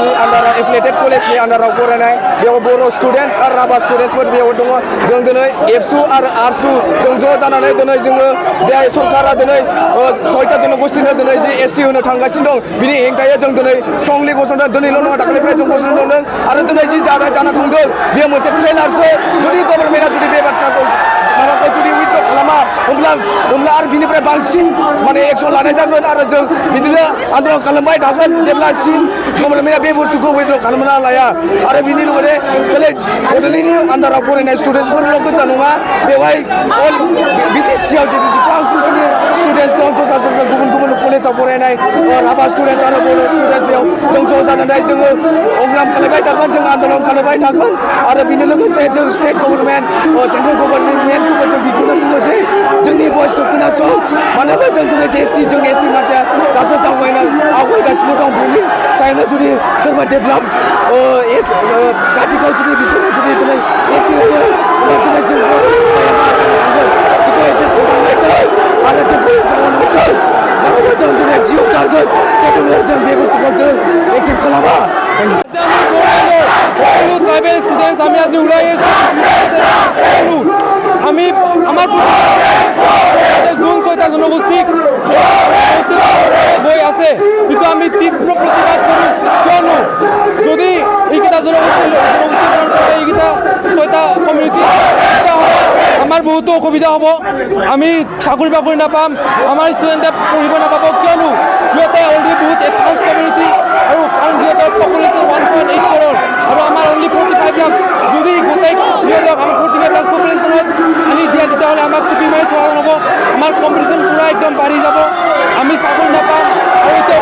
नि आन्दाराव एफिलिएटेड कलेजनि आन्दाराव फरायनाय बेयाव बर' स्टुडेन्टस आरो राभा स्टुडेन्टसफोर बेयाव दङ जों दिनै एबसु आरो आरसु जों ज' जानानै दिनै जोङो जे सरकारा दिनै 6टा जनगोष्ठीनो दिनै जे एससि होनो थांगासिनो दं बिनि हेंथायै जों दिनै स्ट्रंलि गसंदों दिनैल' नङा दाखालिनिफ्राय जों गसंदों आरो दिनै जि जाना थांदों बेयो मोनसे ट्रेलारसो जुदि गभर्नमेन्टआ जुदि बे बाथ्राखौ माबाखौ जुदि उइथ्र' खालामा होमब्ला आरो बिनिफ्राय बांसिन माने एक्सन लानाय जागोन आरो जों बिदिनो आन्दलन खालामबाय थागोन जेब्लासिम गभर्नमेन्टआ बे बुस्थुखौ उइथ्र' खालामना लाया आरो बिनि उनाव खालि बड'लेण्डनि आन्दाराव फरायनाय स्टुडेन्टसफोरल' गोजा नङा बेवहाय अल बिटिसिआव बांसिनखिनि स्टुडेन्टस दं दस्रा गुबुन कलेजाव फरायनाय राभा स्टुडेन्टस आरो बर' स्टुडेन्टस बेयाव जों ज' जानानै जोङो अग्राम खालामबाय थागोन जों आन्दलन खालामबाय थागोन आरो बेनि लोगोसे जों स्टेट गभर्नमेन्ट सेन्ट्रेल गभर्नमेन्टखौबो जों बेखौनो बुङो जे जोंनि भइसखौ खोनासं मानो होनबा जों दिनै जों एसटि मानसिया दासो आवगायगासिनो दं बेनि जायनो जुदि सोरबा डेभेलप जातिखौ जुदि बिसोरो जुदि दिनै एसटि होयो अब्ला दिनै जों बेखौ एसे सावरायनायदों आरो जोंखौ सावन हरदों नङाबा जों दिनै जिउ गारगोन बेखौनो जों बे बुस्थुखौ जों एक्सेप्ट खालामा সকলো ট্রাইবেল স্টুডেন্টস আমি আজি ওলাই আহিছোঁ আমি আমাৰ যোন 6টা জনগোষ্ঠীক হৈ আছে কিন্তু আমি তীব্ৰ প্ৰতিবাদ কৰোঁ কিয়নো যদি এইকেইটা জনগোষ্ঠীৰ এইকেইটা 6টা কমিউনিটি আমাৰ বহুতো অসুবিধা হ'ব আমি চাকৰি বাকৰি নাপাম আমাৰ ষ্টুডেণ্টে পঢ়িব নাপাব কিয়নো সিহঁতে অলৰেডি বহুত এডভান্স কমিউনিটি আৰু কাৰণ সিহঁতৰ পপুলেশ্যন 1.8 crore আৰু আমাৰ অনলি 45 লাখ যদি গোটেই সিহঁতক আমাৰ 45 লাখ পপুলেশ্যনত আনি দিয়া তেতিয়াহ'লে আমাক চিপি মাৰি থোৱা হ'ব আমাৰ কম্পিটিশ্যন পূৰা একদম বাঢ়ি যাব আমি চাকৰি নাপাম আৰু এতিয়া